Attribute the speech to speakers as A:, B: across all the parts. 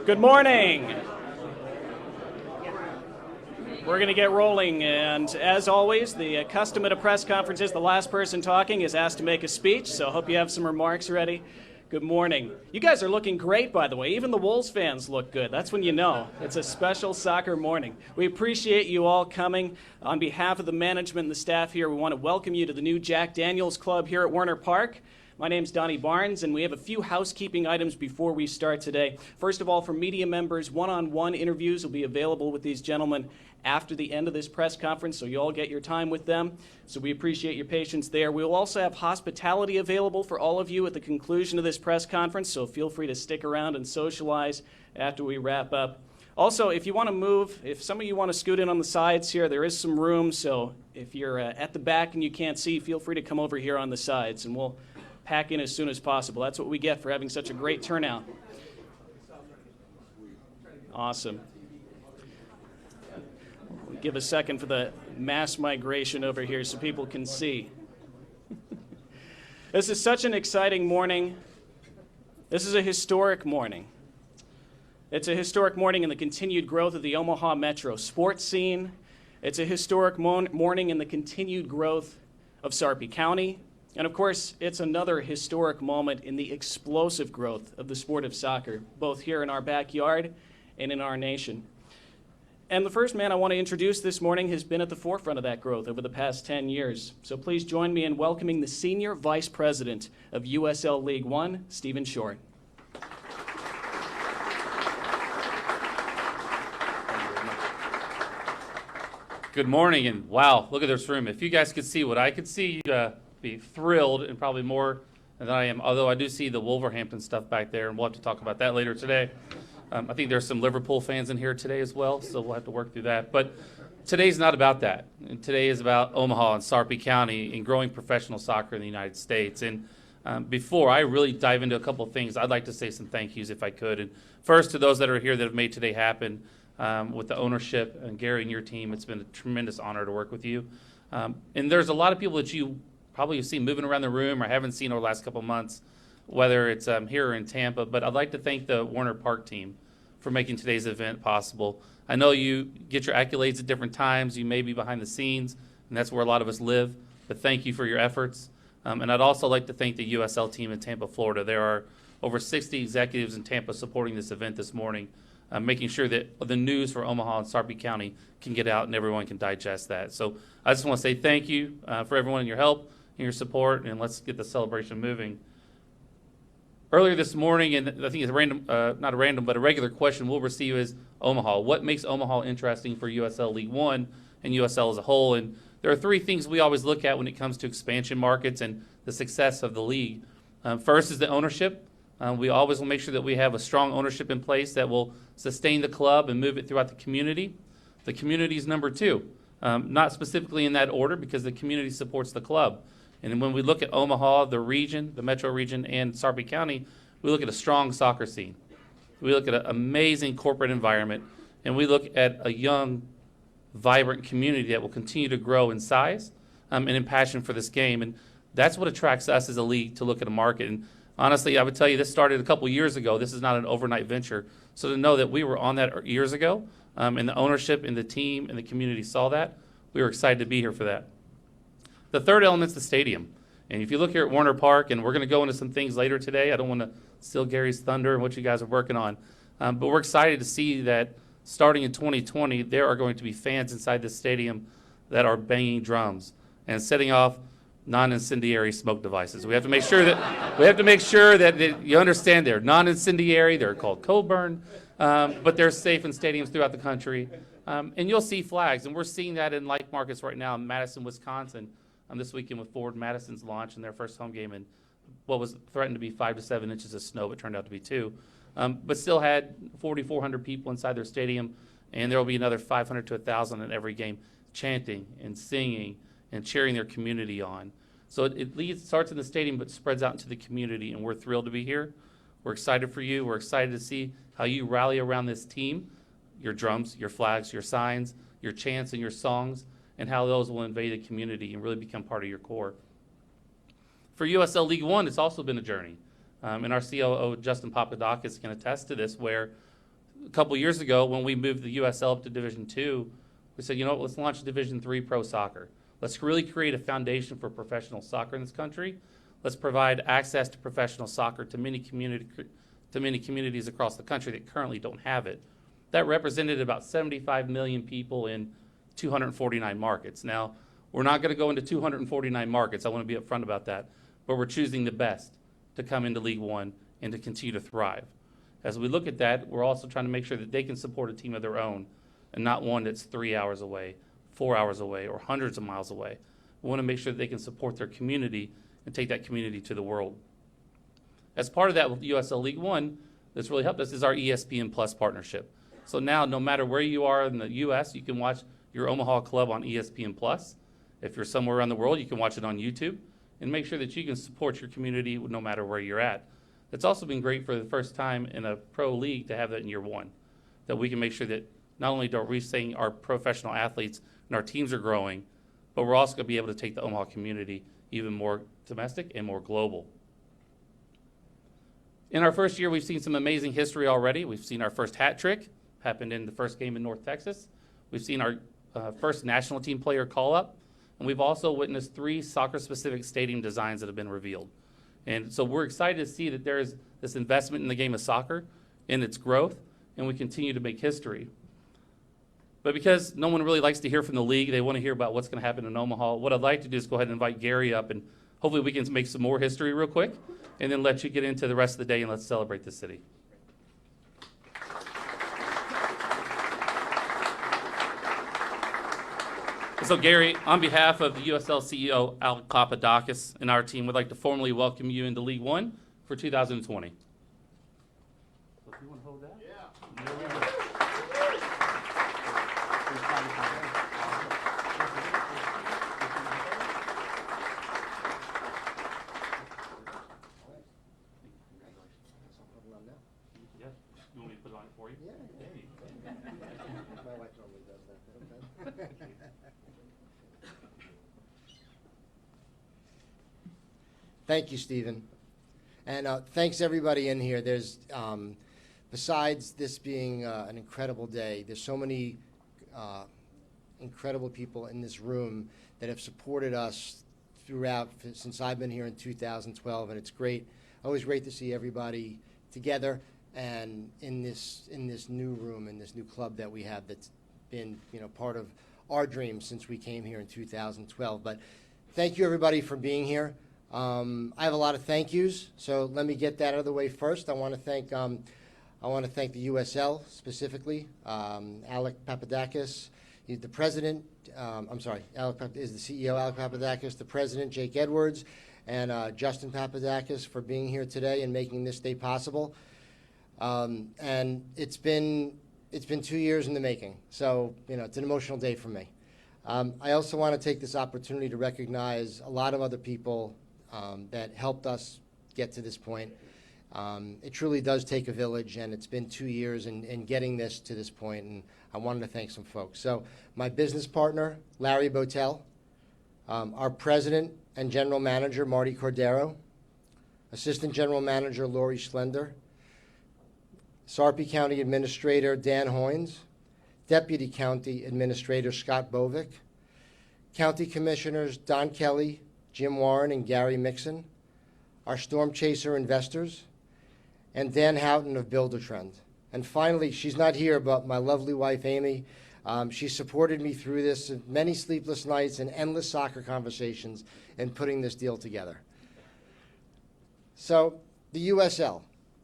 A: Good morning. We're going to get rolling, and as always, the custom at a press conference is the last person talking is asked to make a speech, so I hope you have some remarks ready. Good morning. You guys are looking great, by the way. Even the Wolves fans look good. That's when you know. It's a special soccer morning. We appreciate you all coming. On behalf of the management and the staff here, we want to welcome you to the new Jack Daniels Club here at Werner Park. My name's Donnie Barnes, and we have a few housekeeping items before we start today. First of all, for media members, one-on-one interviews will be available with these gentlemen after the end of this press conference, so you all get your time with them. So we appreciate your patience there. We will also have hospitality available for all of you at the conclusion of this press conference, so feel free to stick around and socialize after we wrap up. Also, if you want to move, if some of you want to scoot in on the sides here, there is some room, so if you're at the back and you can't see, feel free to come over here on the sides, and we'll pack in as soon as possible. That's what we get for having such a great turnout. Awesome. We'll give a second for the mass migration over here so people can see. This is such an exciting morning. This is a historic morning. It's a historic morning in the continued growth of the Omaha metro sports scene. It's a historic morning in the continued growth of Sarpy County. And of course, it's another historic moment in the explosive growth of the sport of soccer, both here in our backyard and in our nation. And the first man I want to introduce this morning has been at the forefront of that growth over the past 10 years. So please join me in welcoming the Senior Vice President of USL League One, Stephen Short.
B: Good morning, and wow, look at this room. If you guys could see what I could see, you'd be thrilled, and probably more than I am, although I do see the Wolverhampton stuff back there, and we'll have to talk about that later today. I think there's some Liverpool fans in here today as well, so we'll have to work through that. But today's not about that. And today is about Omaha and Sarpy County and growing professional soccer in the United States. And before I really dive into a couple of things, I'd like to say some thank yous if I could. And first, to those that are here that have made today happen with the ownership and Gary and your team, it's been a tremendous honor to work with you. And there's a lot of people that you probably have seen moving around the room or haven't seen over the last couple of months, whether it's here or in Tampa. But I'd like to thank the Werner Park team for making today's event possible. I know you get your accolades at different times. You may be behind the scenes, and that's where a lot of us live. But thank you for your efforts. And I'd also like to thank the USL team in Tampa, Florida. There are over 60 executives in Tampa supporting this event this morning, making sure that the news for Omaha and Sarpy County can get out and everyone can digest that. So I just want to say thank you for everyone and your help and your support, and let's get the celebration moving. Earlier this morning, and I think it's a random, not a random, but a regular question we'll receive is Omaha. What makes Omaha interesting for USL League One and USL as a whole? And there are three things we always look at when it comes to expansion markets and the success of the league. First is the ownership. We always will make sure that we have a strong ownership in place that will sustain the club and move it throughout the community. The community is number two, not specifically in that order because the community supports the club. And when we look at Omaha, the region, the metro region, and Sarpy County, we look at a strong soccer scene. We look at an amazing corporate environment, and we look at a young, vibrant community that will continue to grow in size and in passion for this game. And that's what attracts us as a league to look at a market. And honestly, I would tell you this started a couple years ago. This is not an overnight venture. So to know that we were on that years ago, and the ownership and the team and the community saw that, we were excited to be here for that. The third element is the stadium. And if you look here at Werner Park, and we're going to go into some things later today, I don't want to steal Gary's thunder and what you guys are working on, but we're excited to see that starting in 2020, there are going to be fans inside this stadium that are banging drums and setting off non-incendiary smoke devices. We have to make sure that you understand they're non-incendiary. They're called cold burn, but they're safe in stadiums throughout the country. And you'll see flags, and we're seeing that in like markets right now in Madison, Wisconsin. This weekend with Ford Madison's launch in their first home game in what was threatened to be 5 to 7 inches of snow, but turned out to be 2. But still had 4,400 people inside their stadium, and there will be another 500 to 1,000 in every game chanting and singing and cheering their community on. So it starts in the stadium but spreads out into the community, and we're thrilled to be here. We're excited for you. We're excited to see how you rally around this team, your drums, your flags, your signs, your chants, and your songs, and how those will invade the community and really become part of your core. For USL League One, it's also been a journey. And our COO, Justin Papadakis, can attest to this, where a couple years ago when we moved the USL up to Division II, we said, you know what, let's launch Division III pro soccer. Let's really create a foundation for professional soccer in this country. Let's provide access to professional soccer to many communities across the country that currently don't have it. That represented about 75 million people in 249 markets. Now, we're not going to go into 249 markets. I want to be upfront about that. But we're choosing the best to come into League One and to continue to thrive. As we look at that, we're also trying to make sure that they can support a team of their own and not one that's 3 hours away, 4 hours away, or hundreds of miles away. We want to make sure that they can support their community and take that community to the world. As part of that with USL League One, that's really helped us is our ESPN Plus partnership. So now, no matter where you are in the U.S., you can watch your Omaha club on ESPN Plus. If you're somewhere around the world, you can watch it on YouTube and make sure that you can support your community no matter where you're at. It's also been great for the first time in a pro league to have that in year one, that we can make sure that not only are we saying our professional athletes and our teams are growing, but we're also going to be able to take the Omaha community even more domestic and more global. In our first year, we've seen some amazing history already. We've seen our first hat trick, happened in the first game in North Texas. We've seen our first national team player call up, and we've also witnessed 3 soccer-specific stadium designs that have been revealed. And so we're excited to see that there is this investment in the game of soccer and its growth, and we continue to make history. But because no one really likes to hear from the league, they want to hear about what's going to happen in Omaha, what I'd like to do is go ahead and invite Gary up, and hopefully we can make some more history real quick, and then let you get into the rest of the day and let's celebrate the city. So Gary, on behalf of the USL CEO, Alec Papadakis, and our team, would like to formally welcome you into League One for 2020. So if you want to hold that? Yeah. You want me to put it on it for you?
C: Yeah.
B: There you go.
C: My wife normally does that, but okay. Thank you, Stephen. And thanks everybody in here. There's, besides this being an incredible day, there's so many incredible people in this room that have supported us throughout since I've been here in 2012, and it's great, always great to see everybody together and in this new room, in this new club that we have that's been, part of our dream since we came here in 2012. But thank you everybody for being here. I have a lot of thank yous, so let me get that out of the way first. I want to thank the USL specifically. Alec Papadakis, he's the president. Alec is the CEO. Alec Papadakis, the president. Jake Edwards, and Justin Papadakis for being here today and making this day possible. And it's been 2 years in the making, so it's an emotional day for me. I also want to take this opportunity to recognize a lot of other people that helped us get to this point. It truly does take a village, and it's been 2 years in getting this to this point, and I wanted to thank some folks. So my business partner, Larry Botel, our president and general manager, Marty Cordero, assistant general manager, Lori Schlender, Sarpy County Administrator, Dan Hoynes, Deputy County Administrator, Scott Bovick, County Commissioners, Don Kelly, Jim Warren, and Gary Mixon, our Storm Chaser investors, and Dan Houghton of Buildertrend. And finally, she's not here, but my lovely wife, Amy, she supported me through this, many sleepless nights and endless soccer conversations in putting this deal together. So, the USL.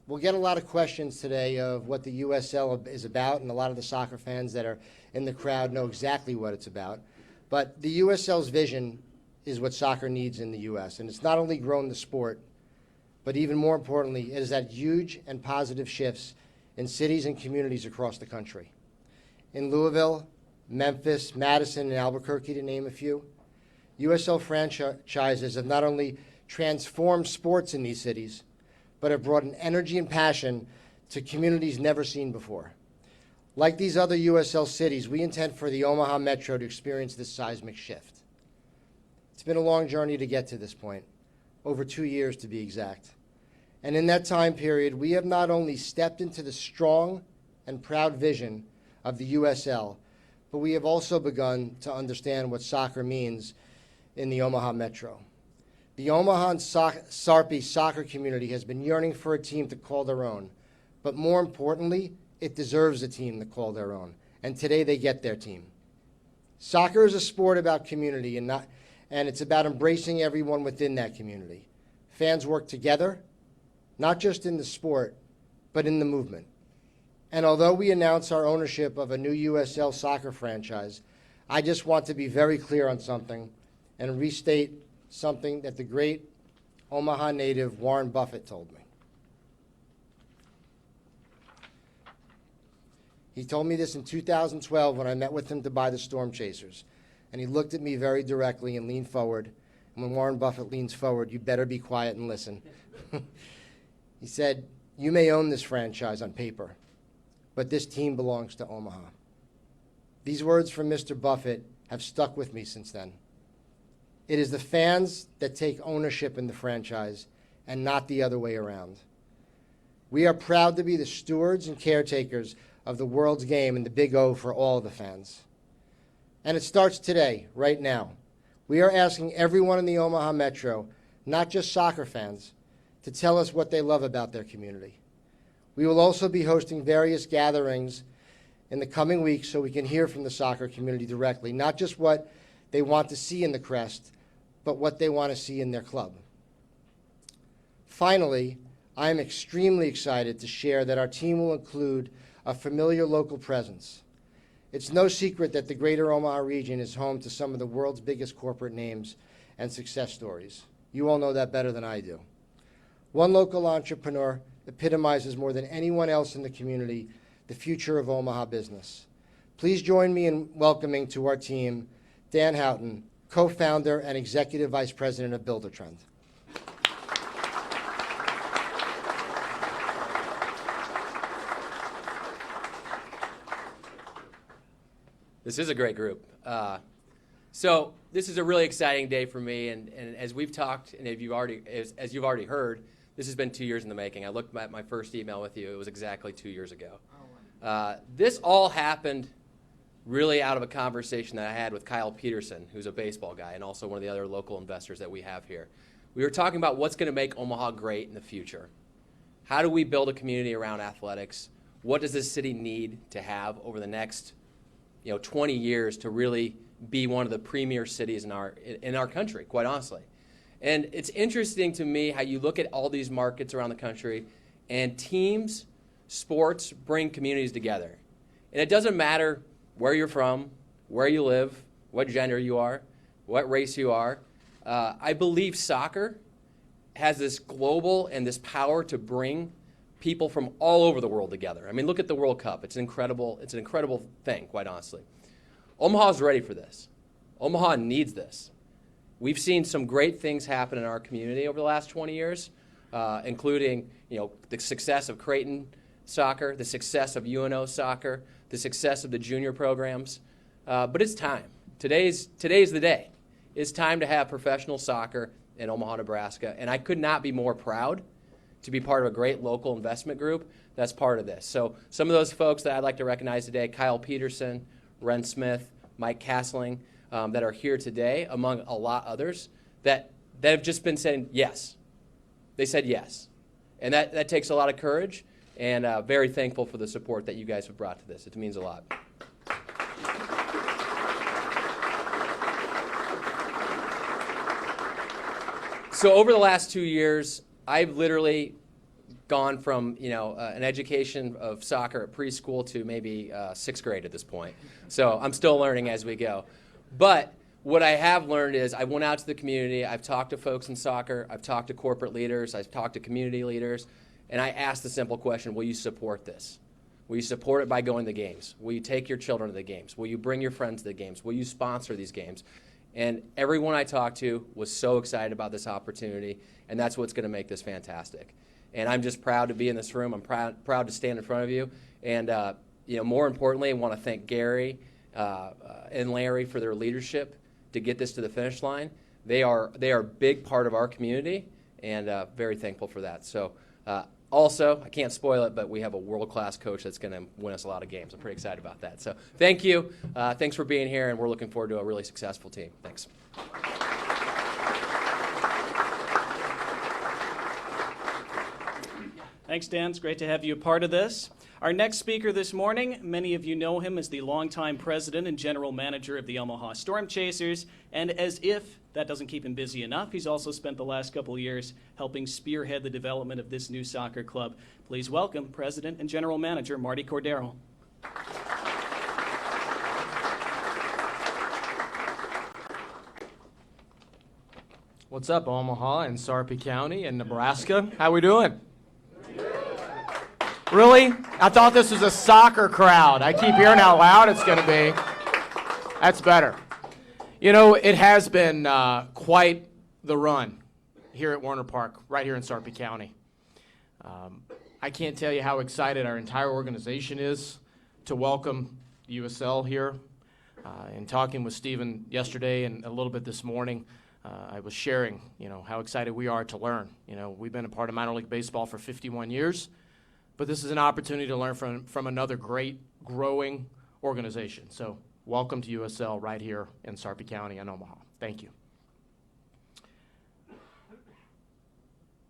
C: We'll get a lot of questions today of what the USL is about, and a lot of the soccer fans that are in the crowd know exactly what it's about. But the USL's vision is what soccer needs in the U.S., and it's not only grown the sport, but even more importantly, it has had huge and positive shifts in cities and communities across the country. In Louisville, Memphis, Madison, and Albuquerque, to name a few, USL franchises have not only transformed sports in these cities, but have brought an energy and passion to communities never seen before. Like these other USL cities, we intend for the Omaha Metro to experience this seismic shift. It's been a long journey to get to this point, over 2 years to be exact. And in that time period, we have not only stepped into the strong and proud vision of the USL, but we have also begun to understand what soccer means in the Omaha Metro. The Omaha and Sarpy soccer community has been yearning for a team to call their own, but more importantly, it deserves a team to call their own, and today they get their team. Soccer is a sport about community, and it's about embracing everyone within that community. Fans work together, not just in the sport, but in the movement. And although we announce our ownership of a new USL soccer franchise, I just want to be very clear on something and restate something that the great Omaha native Warren Buffett told me. He told me this in 2012 when I met with him to buy the Storm Chasers. And he looked at me very directly and leaned forward. And when Warren Buffett leans forward, you better be quiet and listen. He said, "You may own this franchise on paper, but this team belongs to Omaha." These words from Mr. Buffett have stuck with me since then. It is the fans that take ownership in the franchise and not the other way around. We are proud to be the stewards and caretakers of the world's game and the Big O for all the fans. And it starts today, right now. We are asking everyone in the Omaha Metro, not just soccer fans, to tell us what they love about their community. We will also be hosting various gatherings in the coming weeks so we can hear from the soccer community directly, not just what they want to see in the crest, but what they want to see in their club. Finally, I am extremely excited to share that our team will include a familiar local presence. It's no secret that the greater Omaha region is home to some of the world's biggest corporate names and success stories. You all know that better than I do. One local entrepreneur epitomizes more than anyone else in the community the future of Omaha business. Please join me in welcoming to our team Dan Houghton, co-founder and executive vice president of Buildertrend.
D: This is a great group. So this is a really exciting day for me, and as we've talked, and as you've already heard, this has been 2 years in the making. I looked at my first email with you. It was exactly 2 years ago. This all happened really out of a conversation that I had with Kyle Peterson, who's a baseball guy and also one of the other local investors that we have here. We were talking about what's going to make Omaha great in the future. How do we build a community around athletics? What does this city need to have over the next 20 years to really be one of the premier cities in our country, quite honestly. And it's interesting to me how you look at all these markets around the country, and teams, sports bring communities together. And it doesn't matter where you're from, where you live, what gender you are, what race you are. I believe soccer has this global and this power to bring people from all over the world together. I mean, look at the World Cup. It's an incredible thing, quite honestly. Omaha's ready for this. Omaha needs this. We've seen some great things happen in our community over the last 20 years, including the success of Creighton soccer, the success of UNO soccer, the success of the junior programs. But it's time. Today's the day. It's time to have professional soccer in Omaha, Nebraska, and I could not be more proud to be part of a great local investment group that's part of this. So some of those folks that I'd like to recognize today, Kyle Peterson, Ren Smith, Mike Castling, that are here today, among a lot others, that have just been saying yes. They said yes. And that takes a lot of courage, and very thankful for the support that you guys have brought to this. It means a lot. So over the last 2 years, I've literally gone from an education of soccer at preschool to maybe sixth grade at this point. So I'm still learning as we go. But what I have learned is I went out to the community. I've talked to folks in soccer. I've talked to corporate leaders. I've talked to community leaders. And I asked the simple question, will you support this? Will you support it by going to the games? Will you take your children to the games? Will you bring your friends to the games? Will you sponsor these games? And everyone I talked to was so excited about this opportunity, and that's what's going to make this fantastic. And I'm just proud to be in this room. I'm proud to stand in front of you. And more importantly, I want to thank Gary and Larry for their leadership to get this to the finish line. They are a big part of our community, and very thankful for that. So Also, I can't spoil it, but we have a world-class coach that's going to win us a lot of games. I'm pretty excited about that. So thank you. Thanks for being here, and we're looking forward to a really successful team. Thanks.
A: Thanks, Dan. It's great to have you a part of this. Our next speaker this morning, many of you know him as the longtime president and general manager of the Omaha Storm Chasers, and as if that doesn't keep him busy enough, he's also spent the last couple of years helping spearhead the development of this new soccer club. Please welcome President and General Manager Marty Cordero.
E: What's up, Omaha and Sarpy County and Nebraska? How we doing? Really? I thought this was a soccer crowd. I keep hearing how loud it's going to be. That's better. You know, it has been quite the run here at Werner Park, right here in Sarpy County. I can't tell you how excited our entire organization is to welcome USL here. In talking with Stephen yesterday and a little bit this morning, I was sharing, how excited we are to learn. We've been a part of minor league baseball for 51 years. But this is an opportunity to learn from another great, growing organization. So welcome to USL right here in Sarpy County and Omaha. Thank you.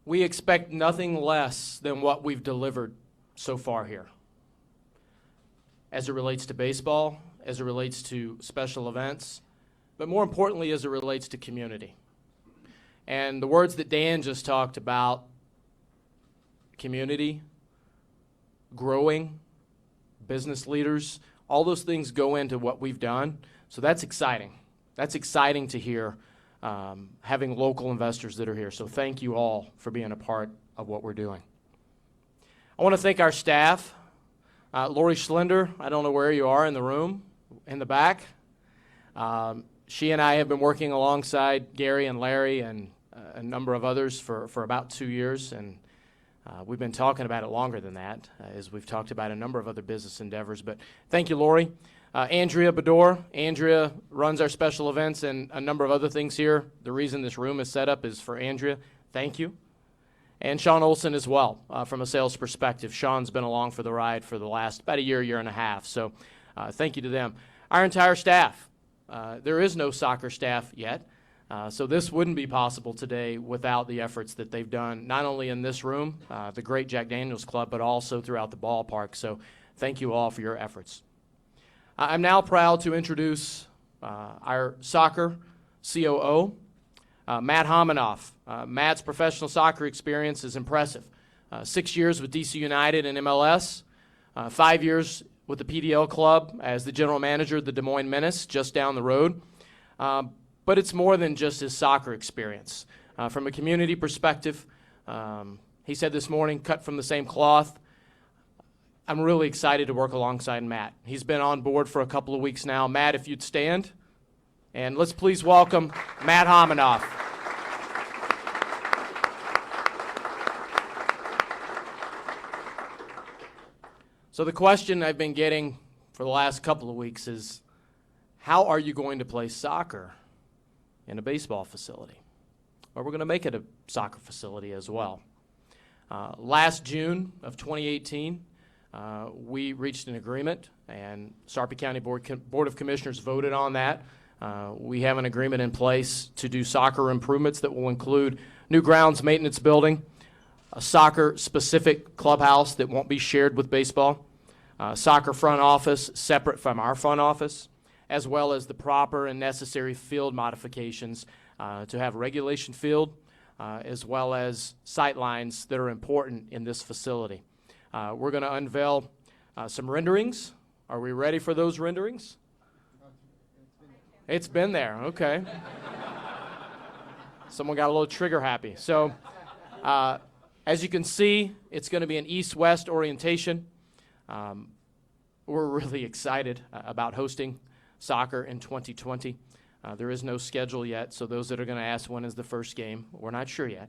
E: We expect nothing less than what we've delivered so far here. As it relates to baseball, as it relates to special events, but more importantly, as it relates to community. And the words that Dan just talked about, community, growing, business leaders, all those things go into what we've done. So that's exciting. That's exciting to hear, having local investors that are here. So thank you all for being a part of what we're doing. I want to thank our staff. Lori Schlender, I don't know where you are in the room, in the back. She and I have been working alongside Gary and Larry and a number of others for about 2 years, and we've been talking about it longer than that, as we've talked about a number of other business endeavors. But thank you, Lori. Andrea Bedore. Andrea runs our special events and a number of other things here. The reason this room is set up is for Andrea. Thank you. And Sean Olson as well, from a sales perspective. Sean's been along for the ride for the last about a year and a half. So thank you to them. Our entire staff. There is no soccer staff yet. So this wouldn't be possible today without the efforts that they've done, not only in this room, the great Jack Daniels Club, but also throughout the ballpark. So thank you all for your efforts. I'm now proud to introduce our soccer COO, Matt Hammond. Matt's professional soccer experience is impressive. 6 years with DC United and MLS, 5 years with the PDL club as the general manager of the Des Moines Menace, just down the road. But it's more than just his soccer experience. From a community perspective, he said this morning, cut from the same cloth. I'm really excited to work alongside Matt. He's been on board for a couple of weeks now. Matt, if you'd stand, and let's please welcome Matt Hammond. So the question I've been getting for the last couple of weeks is, how are you going to play soccer in a baseball facility? Well, we're going to make it a soccer facility as well. Last June of 2018, we reached an agreement, and Sarpy County Board of Commissioners voted on that. We have an agreement in place to do soccer improvements that will include new grounds maintenance building, a soccer-specific clubhouse that won't be shared with baseball, soccer front office separate from our front office, as well as the proper and necessary field modifications to have a regulation field, as well as sight lines that are important in this facility. We're going to unveil some renderings. Are we ready for those renderings? It's been there, okay. Someone got a little trigger happy. So, as you can see, it's going to be an east-west orientation. We're really excited about hosting soccer in 2020. There is no schedule yet, so those that are going to ask when is the first game, we're not sure yet.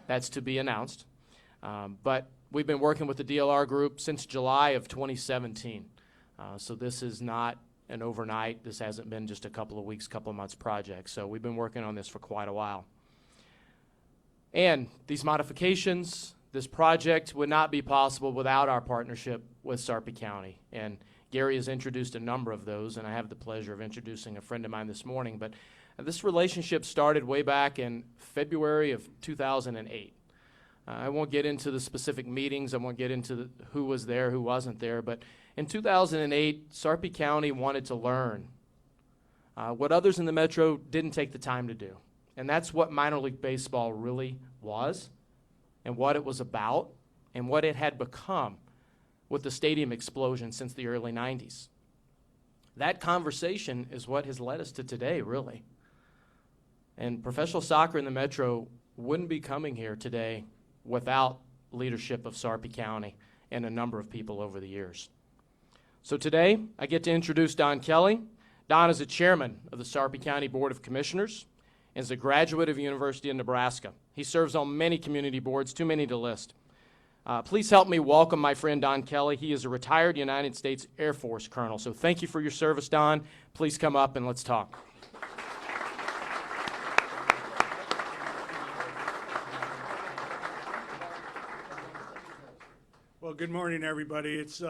E: That's to be announced. But we've been working with the DLR group since July of 2017. So this is not an overnight. This hasn't been just a couple of weeks, couple of months project. So we've been working on this for quite a while. And these modifications, This project would not be possible without our partnership with Sarpy County. And Gary has introduced a number of those, and I have the pleasure of introducing a friend of mine this morning. But this relationship started way back in February of 2008. I won't get into the specific meetings. I won't get into who was there, who wasn't there. But in 2008, Sarpy County wanted to learn what others in the Metro didn't take the time to do. And that's what minor league baseball really was, and what it was about, and what it had become with the stadium explosion since the early 90s. That conversation is what has led us to today, really. And professional soccer in the Metro wouldn't be coming here today without leadership of Sarpy County and a number of people over the years. So today, I get to introduce Don Kelly. Don is the chairman of the Sarpy County Board of Commissioners and is a graduate of the University of Nebraska. He serves on many community boards, too many to list. Please help me welcome my friend Don Kelly. He is a retired United States Air Force colonel. So thank you for your service, Don. Please come up and let's talk.
F: Well, good morning, everybody. It's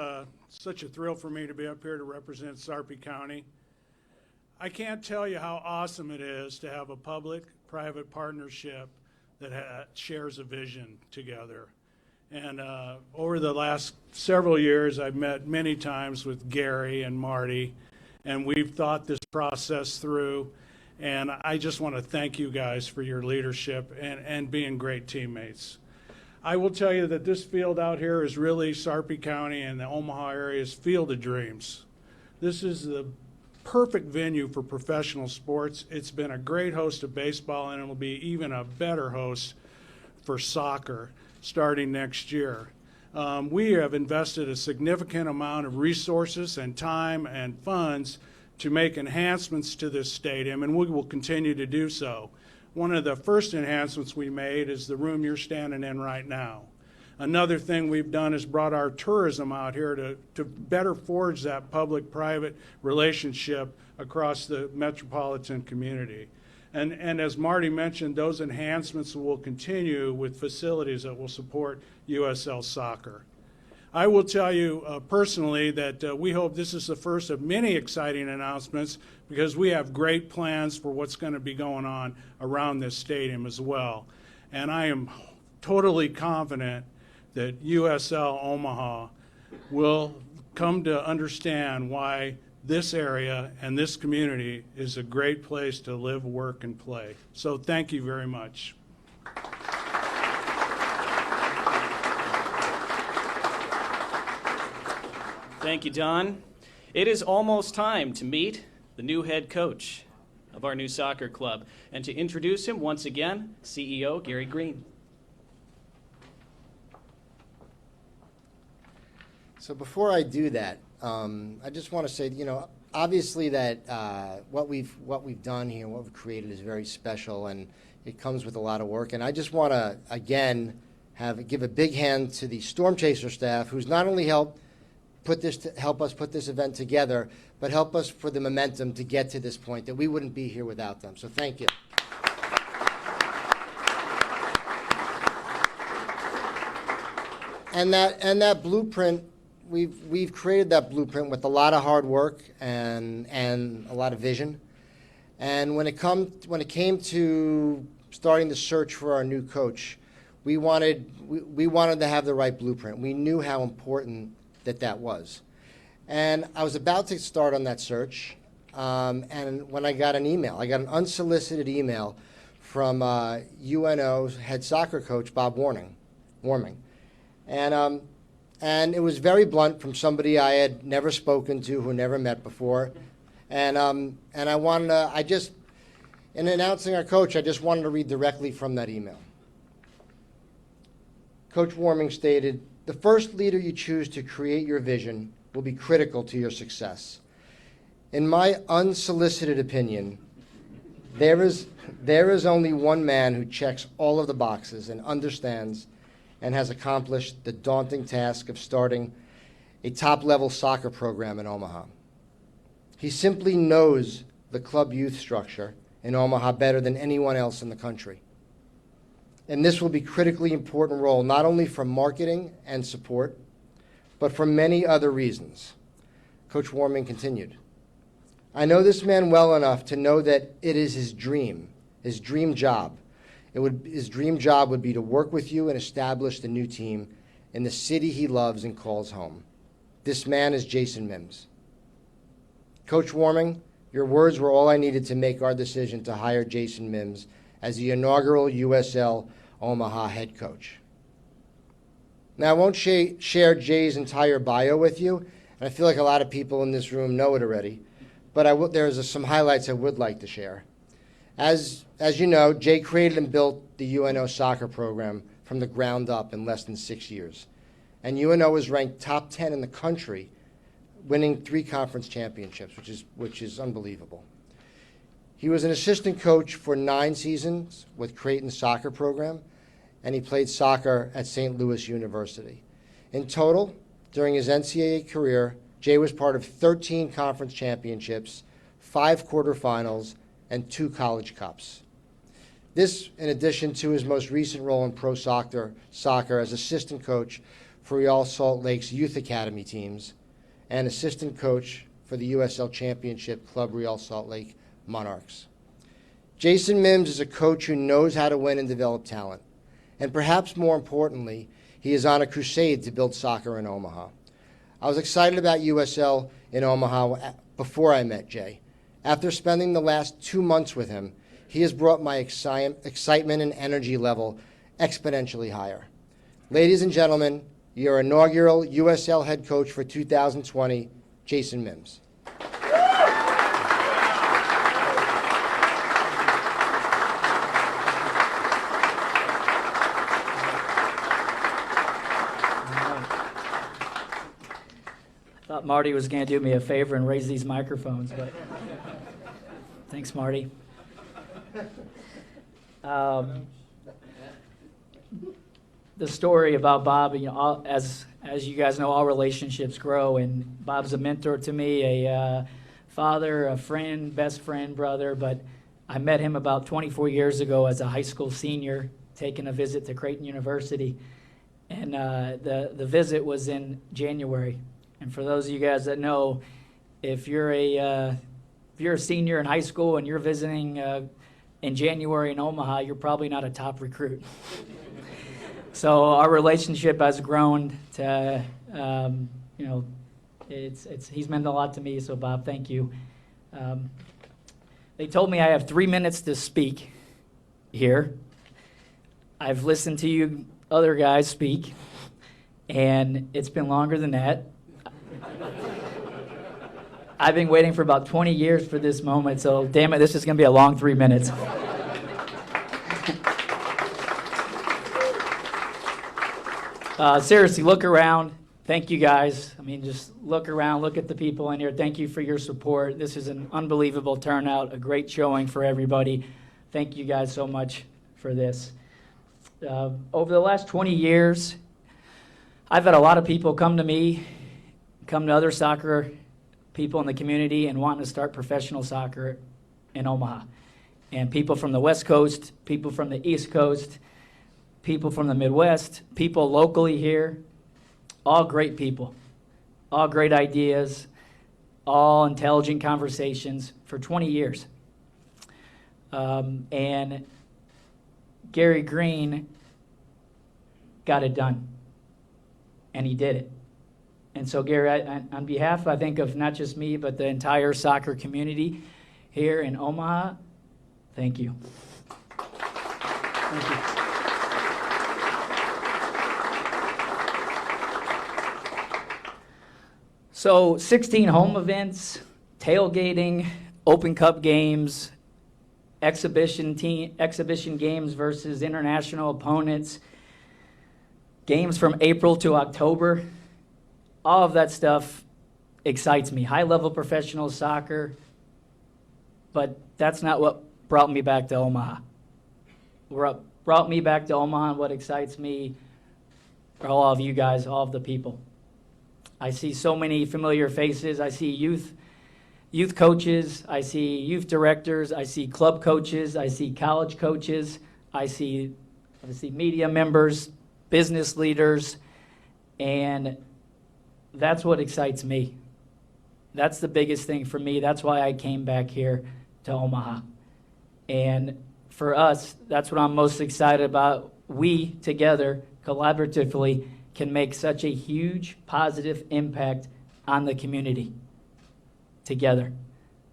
F: such a thrill for me to be up here to represent Sarpy County. I can't tell you how awesome it is to have a public-private partnership that shares a vision together. And over the last several years, I've met many times with Gary and Marty, and we've thought this process through. And I just want to thank you guys for your leadership and being great teammates. I will tell you that this field out here is really Sarpy County and the Omaha area's field of dreams. This is the perfect venue for professional sports. It's been a great host of baseball, and it will be even a better host for soccer starting next year. We have invested a significant amount of resources and time and funds to make enhancements to this stadium, and we will continue to do so. One of the first enhancements we made is the room you're standing in right now. Another thing we've done is brought our tourism out here to better forge that public-private relationship across the metropolitan community. And as Marty mentioned, those enhancements will continue with facilities that will support USL soccer. I will tell you personally that we hope this is the first of many exciting announcements, because we have great plans for what's going to be going on around this stadium as well. And I am totally confident that USL Omaha will come to understand why this area and this community is a great place to live, work, and play. So thank you very much.
A: Thank you, Don. It is almost time to meet the new head coach of our new soccer club. And to introduce him once again, CEO Gary Green.
C: So before I do that, I just want to say, obviously that what we've done here, what we've created is very special, and it comes with a lot of work. And I just want to, again, give a big hand to the Storm Chaser staff, who's not only helped help us put this event together, but help us for the momentum to get to this point, that we wouldn't be here without them. So thank you. And that blueprint, we've created that blueprint with a lot of hard work and a lot of vision. And when it came to starting the search for our new coach, we wanted to have the right blueprint. We knew how important that was. And I was about to start on that search, and when I got an unsolicited email from UNO's head soccer coach, Bob Warming. And it was very blunt from somebody I had never spoken to, who never met before. And I wanted to, in announcing our coach, I just wanted to read directly from that email. Coach Warming stated, "The first leader you choose to create your vision will be critical to your success. In my unsolicited opinion, there is only one man who checks all of the boxes and understands and has accomplished the daunting task of starting a top-level soccer program in Omaha. He simply knows the club youth structure in Omaha better than anyone else in the country. And this will be critically important role, not only for marketing and support, but for many other reasons. Coach Warming continued, I know this man well enough to know that it is his dream job. His dream job would be to work with you and establish the new team in the city he loves and calls home. This man is Jason Mims. Coach Warming, your words were all I needed to make our decision to hire Jason Mims as the inaugural USL Omaha head coach. Now, I won't share Jay's entire bio with you, and I feel like a lot of people in this room know it already, but there's some highlights I would like to share. As you know, Jay created and built the UNO soccer program from the ground up in less than 6 years. And UNO was ranked top 10 in the country, winning 3 conference championships, which is unbelievable. He was an assistant coach for 9 seasons with Creighton's soccer program, and he played soccer at St. Louis University. In total, during his NCAA career, Jay was part of 13 conference championships, 5 quarterfinals, and 2 college cups. This, in addition to his most recent role in pro soccer as assistant coach for Real Salt Lake's youth academy teams and assistant coach for the USL Championship Club Real Salt Lake Monarchs. Jason Mims is a coach who knows how to win and develop talent. And perhaps more importantly, he is on a crusade to build soccer in Omaha. I was excited about USL in Omaha before I met Jay. After spending the last 2 months with him, he has brought my excitement and energy level exponentially higher. Ladies and gentlemen, your inaugural USL head coach for 2020, Jason Mims.
G: Thought Marty was going to do me a favor and raise these microphones, but thanks, Marty. The story about Bob, as you guys know, all relationships grow, and Bob's a mentor to me, a father, a friend, best friend, brother. But I met him about 24 years ago as a high school senior, taking a visit to Creighton University, and the visit was in January. And for those of you guys that know, if you're a senior in high school and you're visiting in January in Omaha, you're probably not a top recruit. So our relationship has grown to, he's meant a lot to me. So Bob, thank you. They told me I have 3 minutes to speak here. I've listened to you other guys speak, and it's been longer than that. I've been waiting for about 20 years for this moment, so damn it, this is going to be a long 3 minutes. Seriously, look around. Thank you, guys. I mean, just look around, look at the people in here. Thank you for your support. This is an unbelievable turnout, a great showing for everybody. Thank you guys so much for this. Over the last 20 years, I've had a lot of people come to me, come to other soccer people in the community and wanting to start professional soccer in Omaha. And people from the West Coast, people from the East Coast, people from the Midwest, people locally here, all great people, all great ideas, all intelligent conversations for 20 years. And Gary Green got it done, and he did it. And so, Gary, on behalf, I think, of not just me, but the entire soccer community here in Omaha, thank you. Thank you. So, 16 home events, tailgating, Open Cup games, exhibition games versus international opponents, games from April to October. All of that stuff excites me. High-level professional soccer, but that's not what brought me back to Omaha. What brought me back to Omaha and what excites me are all of you guys, all of the people. I see so many familiar faces. I see youth coaches. I see youth directors. I see club coaches. I see college coaches. I see obviously media members, business leaders, and that's what excites me. That's the biggest thing for me. That's why I came back here to Omaha. And for us, that's what I'm most excited about. We together, collaboratively, can make such a huge positive impact on the community together.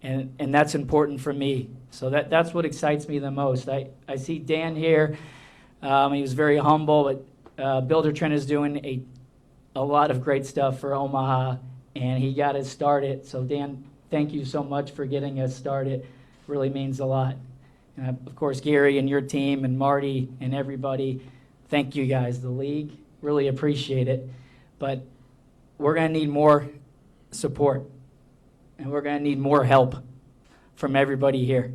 G: And that's important for me. So that's what excites me the most. I see Dan here. He was very humble, but Builder Trent is doing a lot of great stuff for Omaha, and he got us started. So Dan, thank you so much for getting us started. Really means a lot. And of course, Gary and your team and Marty and everybody, thank you guys. The league, really appreciate it. But we're going to need more support, and we're going to need more help from everybody here.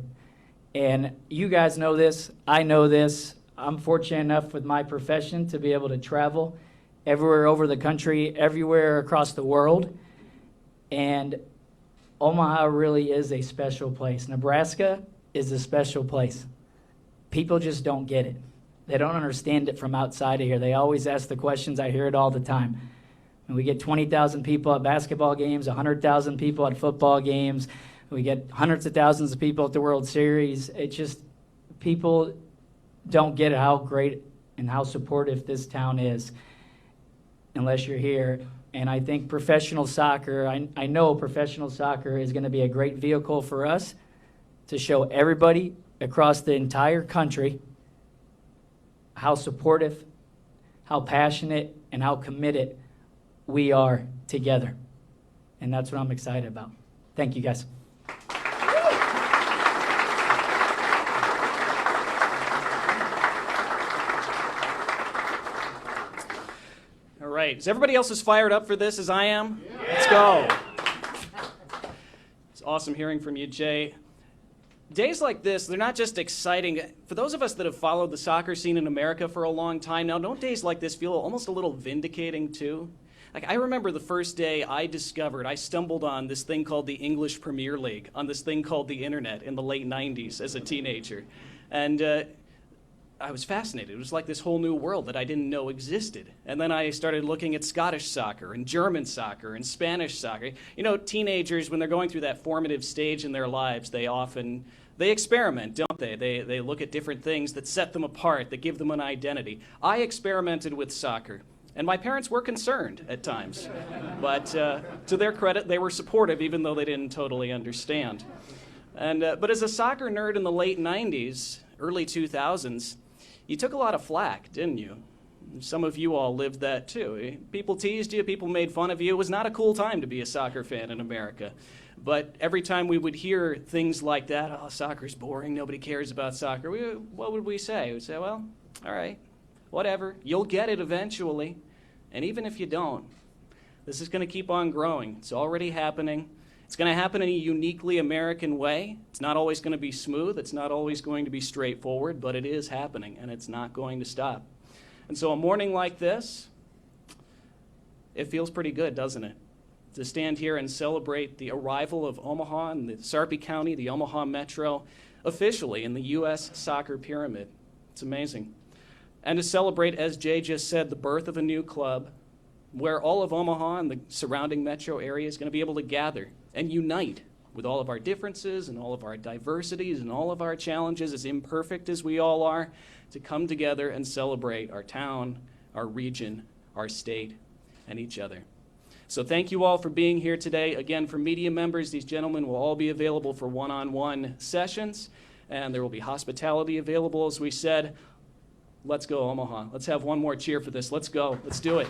G: And you guys know this. I know this. I'm fortunate enough with my profession to be able to travel everywhere over the country, everywhere across the world. And Omaha really is a special place. Nebraska is a special place. People just don't get it. They don't understand it from outside of here. They always ask the questions. I hear it all the time. And we get 20,000 people at basketball games, 100,000 people at football games. We get hundreds of thousands of people at the World Series. It's just, people don't get how great and how supportive this town is unless you're here. And I think professional soccer, I know professional soccer is going to be a great vehicle for us to show everybody across the entire country how supportive, how passionate, and how committed we are together. And that's what I'm excited about. Thank you, guys.
A: All right. Is everybody else as fired up for this as I am? Yeah. Let's go. It's awesome hearing from you, Jay. Days like this, they're not just exciting. For those of us that have followed the soccer scene in America for a long time now, don't days like this feel almost a little vindicating too? Like, I remember the first day I stumbled on this thing called the English Premier League, on this thing called the internet in the late 90s as a teenager. And I was fascinated. It was like this whole new world that I didn't know existed. And then I started looking at Scottish soccer and German soccer and Spanish soccer. You know, teenagers, when they're going through that formative stage in their lives, they experiment, don't they? They look at different things that set them apart, that give them an identity. I experimented with soccer. And my parents were concerned at times. But to their credit, they were supportive, even though they didn't totally understand. But as a soccer nerd in the late 90s, early 2000s, you took a lot of flack, didn't you? Some of you all lived that too. People teased you, people made fun of you. It was not a cool time to be a soccer fan in America. But every time we would hear things like that, oh, soccer's boring, nobody cares about soccer, what would we say? We'd say, well, all right. Whatever, you'll get it eventually. And even if you don't, this is going to keep on growing. It's already happening. It's going to happen in a uniquely American way. It's not always going to be smooth. It's not always going to be straightforward, but it is happening, and it's not going to stop. And so a morning like this, it feels pretty good, doesn't it? To stand here and celebrate the arrival of Omaha and the Sarpy County, the Omaha Metro, officially in the U.S. soccer pyramid. It's amazing. And to celebrate, as Jay just said, the birth of a new club where all of Omaha and the surrounding metro area is going to be able to gather and unite with all of our differences and all of our diversities and all of our challenges, as imperfect as we all are, to come together and celebrate our town, our region, our state, and each other. So thank you all for being here today. Again, for media members, these gentlemen will all be available for one-on-one sessions, and there will be hospitality available, as we said. Let's go, Omaha. Let's have one more cheer for this. Let's go. Let's do it.